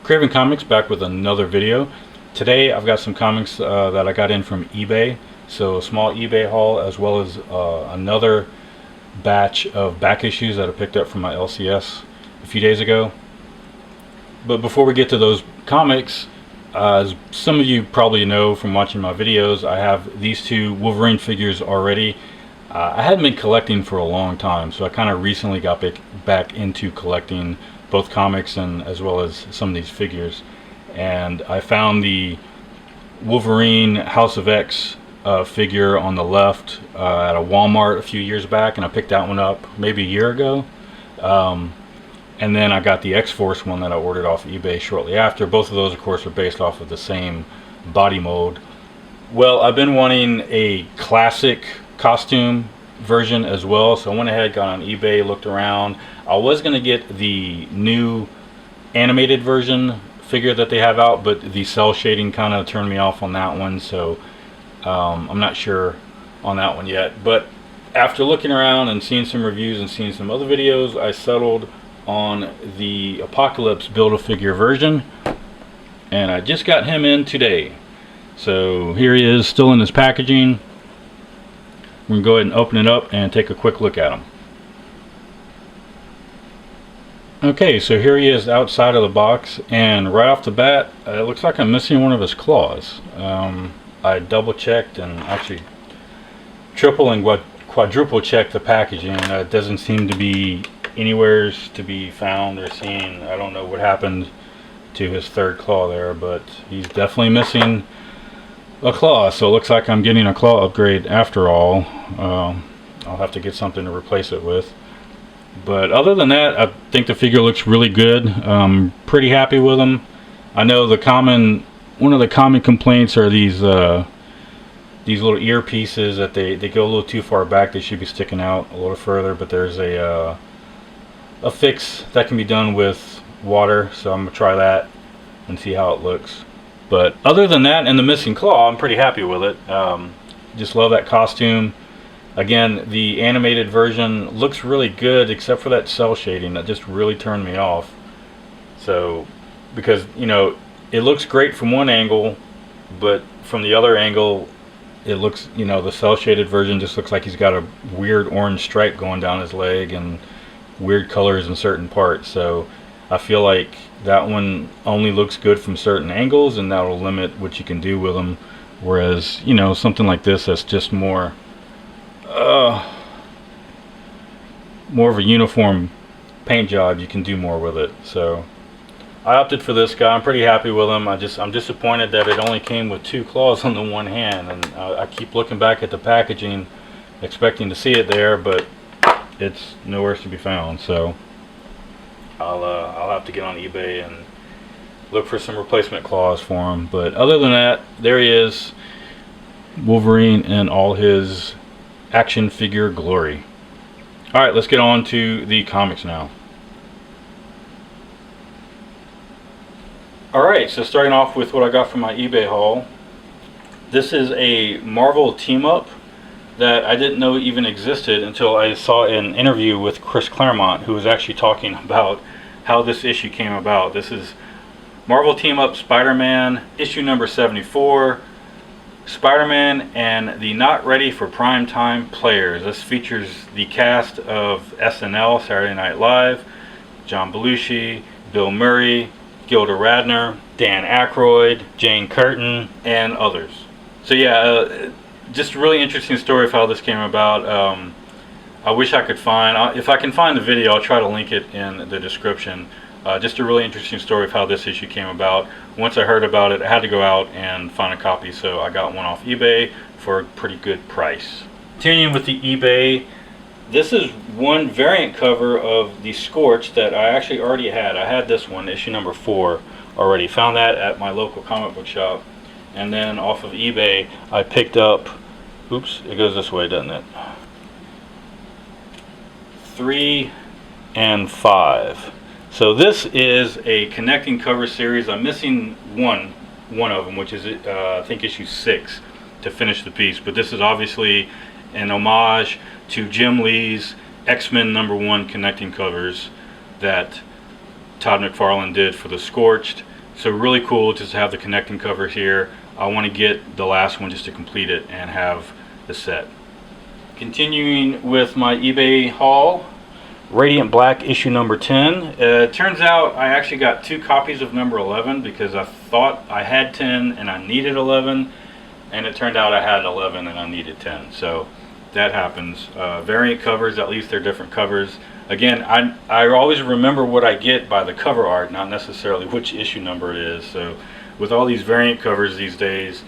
Craven Comics back with another video. Today I've got some comics that I got in from eBay. So a small eBay haul, as well as another batch of back issues that I picked up from my LCS a few days ago. But before we get to those comics, as some of you probably know from watching my videos, I have these two Wolverine figures already. I hadn't been collecting for a long time, so I kind of recently got back into collecting both comics and as well as some of these figures. And I found the Wolverine House of X figure on the left at a Walmart a few years back, and I picked that one up maybe a year ago. And then I got the X-Force one that I ordered off eBay shortly after. Both of those, of course, are based off of the same body mold. Well, I've been wanting a classic costume version as well, so I went ahead, got on eBay, looked around. I was going to get the new animated version figure that they have out, but the cell shading kind of turned me off on that one, so I'm not sure on that one yet. But after looking around and seeing some reviews and seeing some other videos, I settled on the Apocalypse Build-A-Figure version, and I just got him in today. So here he is, still in his packaging. We're going to go ahead and open it up and take a quick look at him. Okay, so here he is outside of the box, and right off the bat, it looks like I'm missing one of his claws. I double checked and actually triple and quadruple checked the packaging. It doesn't seem to be anywhere to be found or seen. I don't know what happened to his third claw there, but he's definitely missing a claw, so it looks like I'm getting a claw upgrade after all. I'll have to get something to replace it with. But other than that, I think the figure looks really good. Pretty happy with him. I know one of the common complaints are these little earpieces that they go a little too far back. They should be sticking out a little further, but there's a fix that can be done with water, so I'm gonna try that and see how it looks. But other than that and the missing claw, I'm pretty happy with it. Just love that costume. Again, the animated version looks really good, except for that cell shading that just really turned me off. So, because, you know, it looks great from one angle, but from the other angle, it looks, you know, the cell shaded version just looks like he's got a weird orange stripe going down his leg and weird colors in certain parts. So I feel like that one only looks good from certain angles, and that'll limit what you can do with them. Whereas, you know, something like this that's just more of a uniform paint job, you can do more with it. So I opted for this guy. I'm pretty happy with him. I'm disappointed that it only came with two claws on the one hand, and I keep looking back at the packaging expecting to see it there, but it's nowhere to be found. So I'll have to get on eBay and look for some replacement claws for him. But other than that, there he is, Wolverine in all his action figure glory. Alright, let's get on to the comics now. Alright, so starting off with what I got from my eBay haul. This is a Marvel team-up that I didn't know even existed until I saw an interview with Chris Claremont, who was actually talking about how this issue came about. This is Marvel Team-Up Spider-Man, issue number 74. Spider-Man and the Not Ready for Prime Time Players. This features the cast of SNL, Saturday Night Live, John Belushi, Bill Murray, Gilda Radner, Dan Aykroyd, Jane Curtin, and others. So yeah, just a really interesting story of how this came about. I wish I could find, if I can find the video, I'll try to link it in the description. Just a really interesting story of how this issue came about. Once I heard about it, I had to go out and find a copy, so I got one off eBay for a pretty good price. Continuing with the eBay, this is one variant cover of the Scorch that I actually already had. I had this one, issue number 4, already. Found that at my local comic book shop. And then off of eBay, I picked up, oops, it goes this way, doesn't it? 3 and 5. So this is a connecting cover series. I'm missing one of them, which is I think issue 6 to finish the piece. But this is obviously an homage to Jim Lee's X-Men #1 connecting covers that Todd McFarlane did for the Scorched. So really cool just to have the connecting covers here. I want to get the last one just to complete it and have the set. Continuing with my eBay haul, Radiant Black issue number 10. It turns out I actually got 2 copies of number 11 because I thought I had 10 and I needed 11, and it turned out I had 11 and I needed 10. So that happens. Variant covers, at least they're different covers. Again, I always remember what I get by the cover art, not necessarily which issue number it is. So with all these variant covers these days,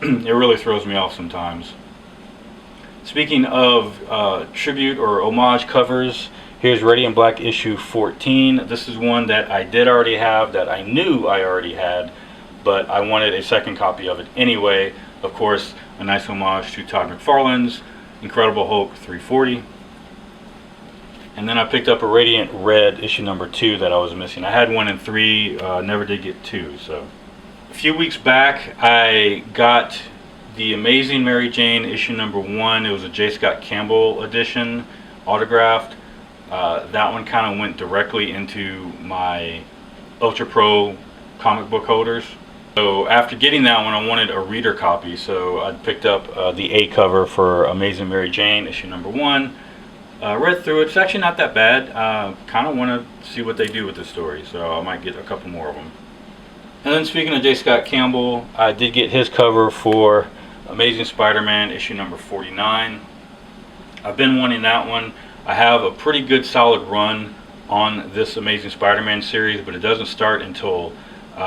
it really throws me off sometimes. Speaking of tribute or homage covers, here's Radiant Black issue 14. This is one that I did already have, that I knew I already had, but I wanted a second copy of it anyway. Of course, a nice homage to Todd McFarlane's Incredible Hulk 340. And then I picked up a Radiant Red issue number 2 that I was missing. I had 1 and 3, never did get 2. So a few weeks back, I got the Amazing Mary Jane issue number 1. It was a J. Scott Campbell edition, autographed. That one kind of went directly into my Ultra Pro comic book holders. So after getting that one, I wanted a reader copy, so I picked up the A cover for Amazing Mary Jane issue number 1. Read through it. It's actually not that bad. Kind of want to see what they do with the story, so I might get a couple more of them. And then speaking of J. Scott Campbell, I did get his cover for Amazing Spider-Man issue number 49. I've been wanting that one. I have a pretty good solid run on this Amazing Spider-Man series, but it doesn't start until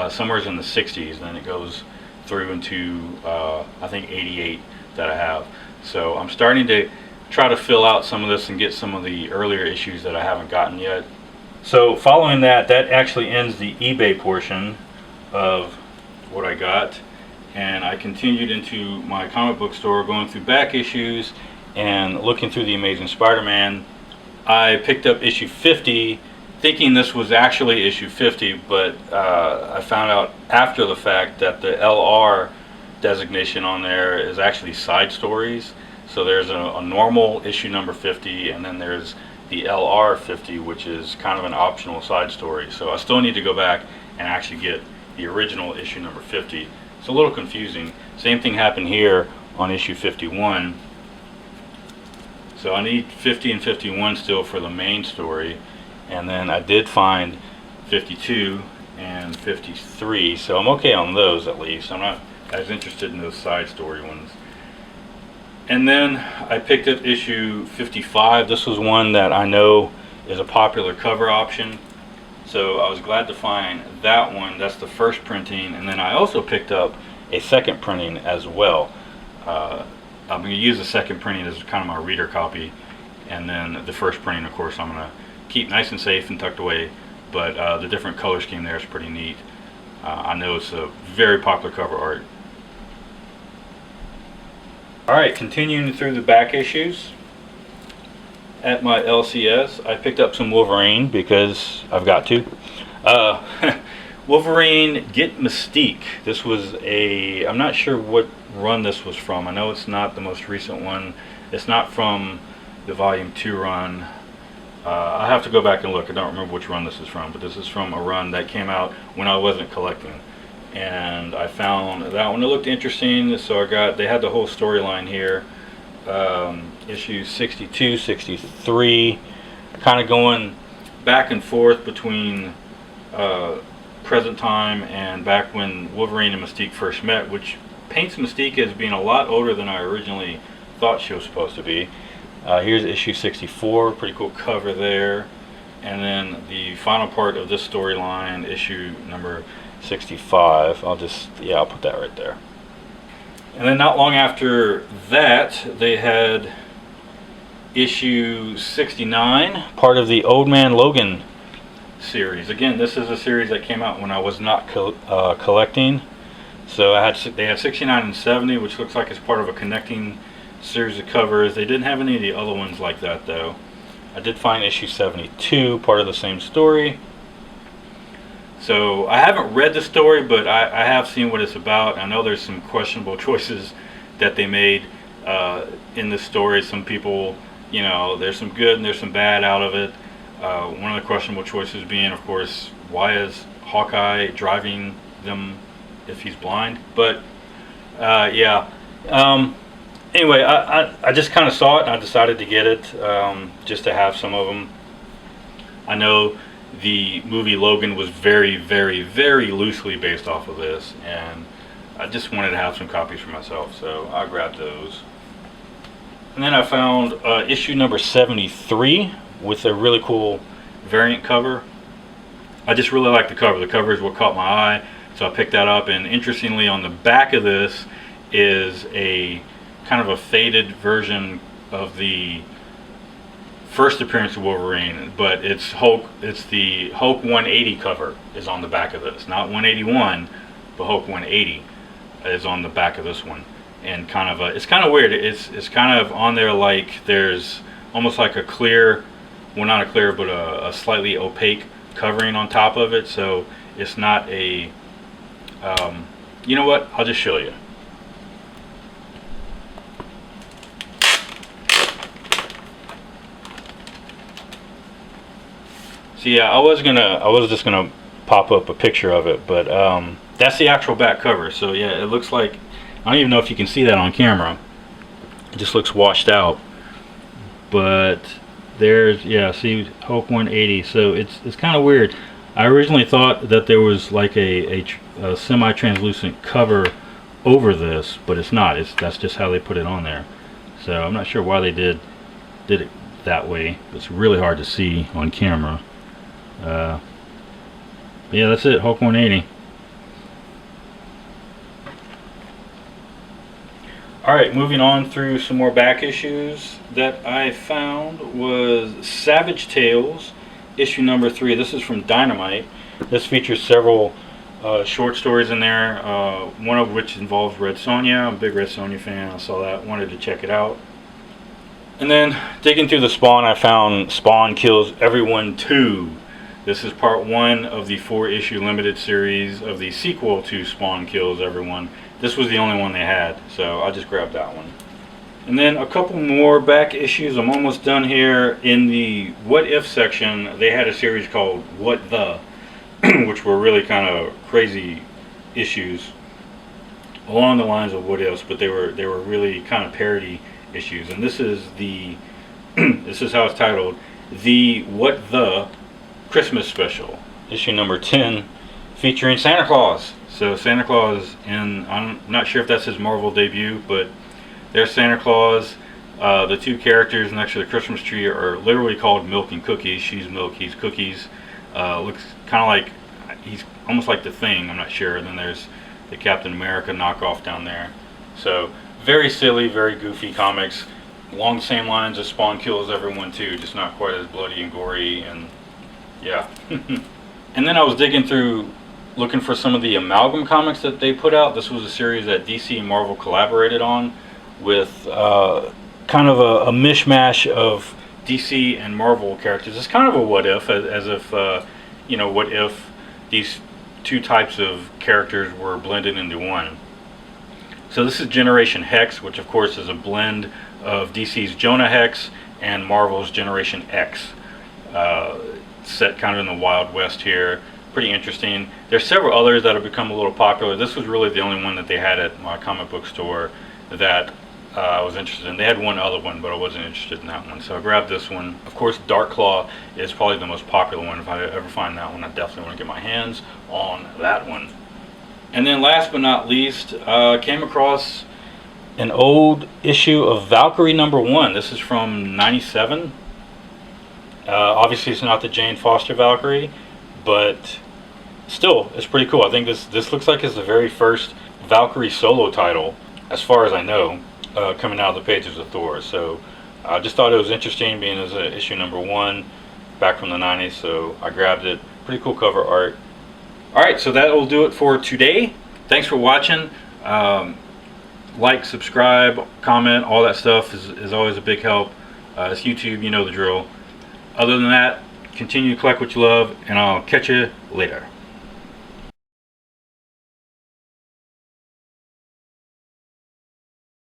somewhere in the 60s. Then it goes through into I think 88 that I have. So I'm starting to try to fill out some of this and get some of the earlier issues that I haven't gotten yet. So following that actually ends the eBay portion of what I got. And I continued into my comic book store, going through back issues and looking through the Amazing Spider-Man. I picked up issue 50 thinking this was actually issue 50, but I found out after the fact that the LR designation on there is actually side stories. So there's a normal issue number 50, and then there's the LR 50, which is kind of an optional side story. So I still need to go back and actually get the original issue number 50. It's a little confusing. Same thing happened here on issue 51. So I need 50 and 51 still for the main story, and then I did find 52 and 53, so I'm okay on those at least. I'm not as interested in those side story ones. And then I picked up issue 55. This was one that I know is a popular cover option, so I was glad to find that one. That's the first printing, and then I also picked up a second printing as well. I'm going to use the second printing as kind of my reader copy, and then the first printing, of course, I'm going to keep nice and safe and tucked away, but the different color scheme there is pretty neat. I know it's a very popular cover art. Alright, continuing through the back issues. At my LCS, I picked up some Wolverine because I've got to. Wolverine Get Mystique. This was I'm not sure what run this was from. I know it's not the most recent one. It's not from the volume 2 run. I have to go back and look. I don't remember which run this is from, but this is from a run that came out when I wasn't collecting. And I found that one. It looked interesting, so they had the whole storyline here. Issues 62, 63, kind of going back and forth between present time and back when Wolverine and Mystique first met, which paints Mystique as being a lot older than I originally thought she was supposed to be. Here's issue 64, pretty cool cover there. And then the final part of this storyline, issue number 65. I'll put that right there. And then not long after that, they had issue 69, part of the Old Man Logan series. Again, this is a series that came out when I was not collecting. So they had 69 and 70, which looks like it's part of a connecting series of covers. They didn't have any of the other ones like that though. I did find issue 72, part of the same story. So I haven't read the story, but I have seen what it's about. I know there's some questionable choices that they made in this story. Some people, there's some good and there's some bad out of it. One of the questionable choices being, of course, why is Hawkeye driving them if he's blind. But yeah. Anyway, I just kind of saw it and I decided to get it just to have some of them. I know the movie Logan was very, very, very loosely based off of this, and I just wanted to have some copies for myself, so I grabbed those. And then I found issue number 73 with a really cool variant cover. I just really like the cover. The cover is what caught my eye, so I picked that up. And interestingly, on the back of this is a kind of a faded version of the first appearance of Wolverine, but it's Hulk. It's the Hulk 180 cover is on the back of this, not 181, but Hulk 180 is on the back of this one. And kind of it's kind of weird. It's kind of on there like there's almost like a clear, well, not a clear, but a slightly opaque covering on top of it. So it's not a. You know what? I'll just show you. So yeah, I was just gonna pop up a picture of it, but that's the actual back cover. So yeah, it looks like, I don't even know if you can see that on camera. It just looks washed out. But there's, yeah, see, Hulk 180. So it's kind of weird. I originally thought that there was like a semi-translucent cover over this, but it's not. That's just how they put it on there. So I'm not sure why they did it that way. It's really hard to see on camera. Yeah, that's it, Hulk 180. Alright, moving on through some more back issues that I found was Savage Tales, issue number 3. This is from Dynamite. This features several short stories in there, one of which involves Red Sonja. I'm a big Red Sonja fan. I saw that, wanted to check it out. And then digging through the Spawn, I found Spawn Kills Everyone 2. This is part 1 of the 4-issue limited series of the sequel to Spawn Kills Everyone. This was the only one they had, so I just grabbed that one. And then a couple more back issues. I'm almost done here. In the What If section, they had a series called What The, which were really kind of crazy issues along the lines of What Ifs, but they were really kind of parody issues. And this is the this is how it's titled, the What The Christmas Special, issue number 10, featuring Santa Claus. So Santa Claus, and I'm not sure if that's his Marvel debut, but there's Santa Claus. The two characters next to the Christmas tree are literally called Milk and Cookies. She's Milk, he's Cookies. Looks kind of like, he's almost like the Thing, I'm not sure. And then there's the Captain America knockoff down there. So very silly, very goofy comics. Along the same lines as Spawn Kills Everyone too, just not quite as bloody and gory, and yeah. And then I was digging through, looking for some of the Amalgam comics that they put out. This was a series that DC and Marvel collaborated on with kind of a mishmash of DC and Marvel characters. It's kind of a what if, as if, you know, what if these two types of characters were blended into one. So this is Generation Hex, which of course is a blend of DC's Jonah Hex and Marvel's Generation X. Set kind of in the Wild West here. Pretty interesting. There's several others that have become a little popular. This was really the only one that they had at my comic book store that I was interested in. They had one other one, but I wasn't interested in that one, so I grabbed this one. Of course, Dark Claw is probably the most popular one. If I ever find that one, I definitely want to get my hands on that one. And then last but not least, came across an old issue of Valkyrie number 1. This is from '97. Obviously it's not the Jane Foster Valkyrie, but still, it's pretty cool. I think this looks like it's the very first Valkyrie solo title, as far as I know, coming out of the pages of Thor. So I just thought it was interesting, being as a issue number 1 back from the 90s, so I grabbed it. Pretty cool cover art. Alright, so that will do it for today. Thanks for watching. Like, subscribe, comment, all that stuff is always a big help. It's YouTube, you know the drill. Other than that, continue to collect what you love, and I'll catch you later.